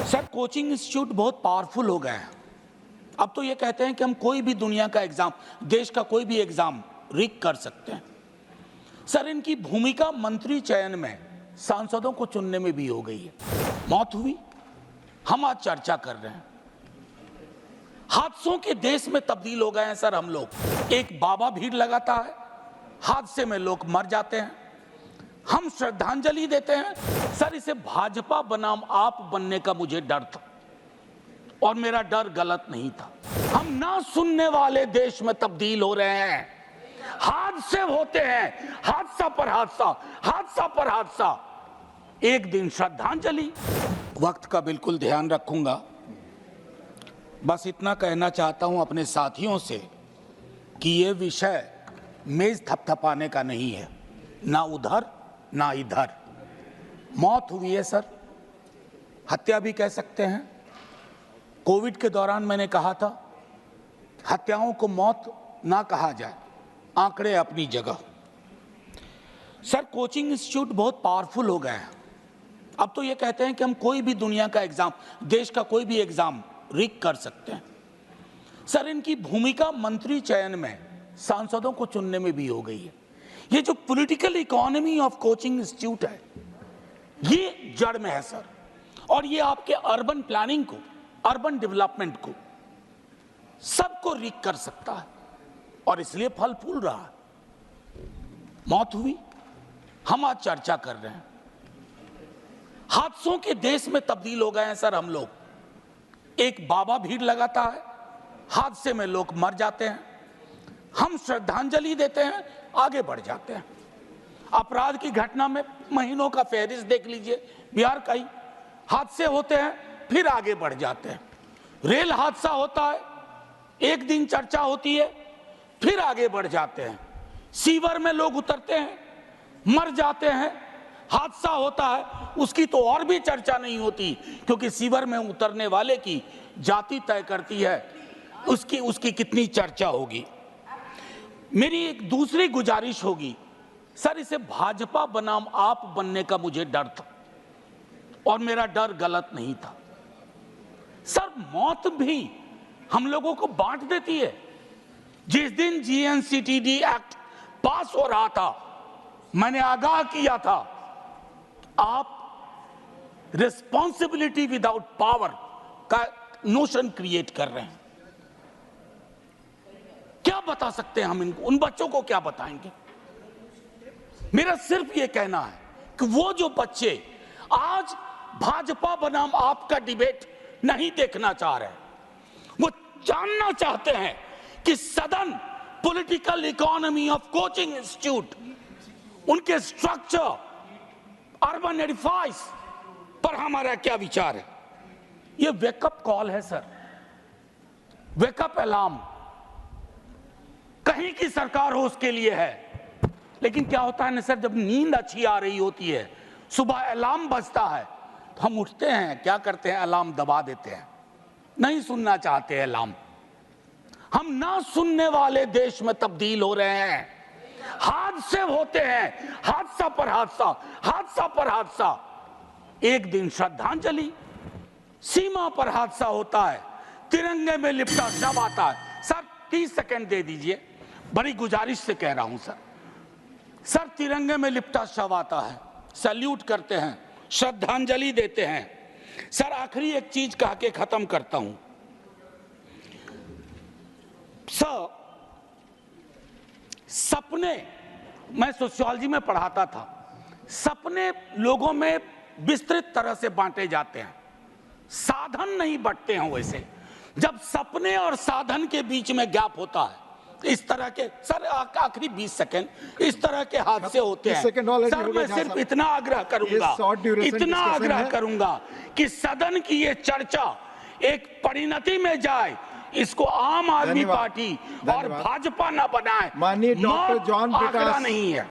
Sir, coaching institute बहुत powerful हो गए हैं। अब तो ये कहते हैं कि हम कोई भी दुनिया का एग्जाम, देश का कोई भी एग्जाम रिग कर सकते हैं। सर, इनकी भूमिका मंत्री चयन में, सांसदों को चुनने में भी हो गई है। मौत हुई, हम आज चर्चा कर रहे हैं। हादसों के देश में तब्दील हो गए हैं सर हम लोग। एक बाबा भीड़ लगाता है, हादसे में लोग मर जाते हैं, हम श्रद्धांजलि देते हैं। सर, इसे भाजपा बनाम आप बनने का मुझे डर था, और मेरा डर गलत नहीं था। हम ना सुनने वाले देश में तब्दील हो रहे हैं। हादसे होते हैं, हादसा पर हादसा, हादसा पर हादसा। एक दिन श्रद्धांजलि। वक्त का बिल्कुल ध्यान रखूंगा। बस इतना कहना चाहता हूं अपने साथियों से कि यह विषय मेज थपथपाने का नहीं है, ना उधर ना इधर। मौत हुई है सर, हत्या भी कह सकते हैं। कोविड के दौरान मैंने कहा था, हत्याओं को मौत ना कहा जाए, आंकड़े अपनी जगह। सर, कोचिंग इंस्टीट्यूट बहुत पावरफुल हो गए हैं। अब तो ये कहते हैं कि हम कोई भी दुनिया का एग्जाम, देश का कोई भी एग्जाम रिग कर सकते हैं। सर, इनकी भूमिका मंत्री चयन में, सांसदों को चुनने में भी हो गई है। ये जो political economy of coaching institute है, ये जड़ में है सर। और ये आपके अर्बन प्लानिंग को, अर्बन डेवलपमेंट को, सबको रिग कर सकता है, और इसलिए फल फूल रहा है। मौत हुई, हम आज चर्चा कर रहे हैं। हादसों के देश में तब्दील हो गए हैं सर हम लोग। एक बाबा भीड़ लगाता है, हादसे में लोग मर जाते हैं, हम श्रद्धांजलि देते हैं, आगे बढ़ जाते हैं। अपराध की घटना में महीनों का फहरिस्त देख लीजिए, बिहार का ही। हादसे होते हैं, फिर आगे बढ़ जाते हैं। रेल हादसा होता है, एक दिन चर्चा होती है, फिर आगे बढ़ जाते हैं। सीवर में लोग उतरते हैं, मर जाते हैं, हादसा होता है, उसकी तो और भी चर्चा नहीं होती, क्योंकि सीवर में उतरने वाले की जाति तय करती है उसकी कितनी चर्चा होगी। मेरी एक दूसरी गुजारिश होगी, सर, इसे भाजपा बनाम आप बनने का मुझे डर था, और मेरा डर गलत नहीं था। सर, मौत भी हम लोगों को बांट देती है। जिस दिन जीएनसीटीडी एक्ट पास हो रहा था, मैंने आगाह किया था, आप रिस्पॉन्सिबिलिटी विदाउट पावर का नोशन क्रिएट कर रहे हैं। क्या बता सकते हैं हम इनको, उन बच्चों को क्या बताएंगे? मेरा सिर्फ ये कहना है कि वो जो बच्चे आज भाजपा बनाम आपका डिबेट नहीं देखना चाह रहे, वो जानना चाहते हैं कि सदन, political economy of coaching institute, उनके स्ट्रक्चर, अर्बन एडिफाइस पर हमारा क्या विचार है। ये वेकअप कॉल है सर, वेकअप अलार्म। कहीं की सरकार हो उसके लिए है, लेकिन क्या होता है ना सर, जब नींद अच्छी आ रही होती है, सुबह अलार्म बजता है, तो हम उठते हैं, क्या करते हैं, अलार्म दबा देते हैं, नहीं सुनना चाहते अलार्म। हम ना सुनने वाले देश में तब्दील हो रहे हैं। हादसे होते हैं, हादसा पर हादसा, हादसा पर हादसा। एक दिन श्रद्धांजलि। सीमा पर हादसा होता है, तिरंगे में लिपटा शव आता है। सर, 30 सेकंड दे दीजिए, बड़ी गुजारिश से कह रहा हूं सर। सर, तिरंगे में लिपटा शव आता है, सैल्यूट करते हैं, श्रद्धांजलि देते हैं। सर, आखिरी एक चीज कह के खत्म करता हूं सर। सपने, मैं सोशियोलॉजी में पढ़ाता था, सपने लोगों में विस्तृत तरह से बांटे जाते हैं, साधन नहीं बंटते हैं वैसे। जब सपने और साधन के बीच में गैप होता है, इस तरह के सर, आखिरी 20 सेकंड, इस तरह के हादसे होते हैं सर। मैं सिर्फ इतना आग्रह करूंगा कि सदन की ये चर्चा एक परिणति में जाए, इसको आम आदमी पार्टी और भाजपा ना बनाए। माननीय डॉक्टर जॉन ब्रिटास नहीं है।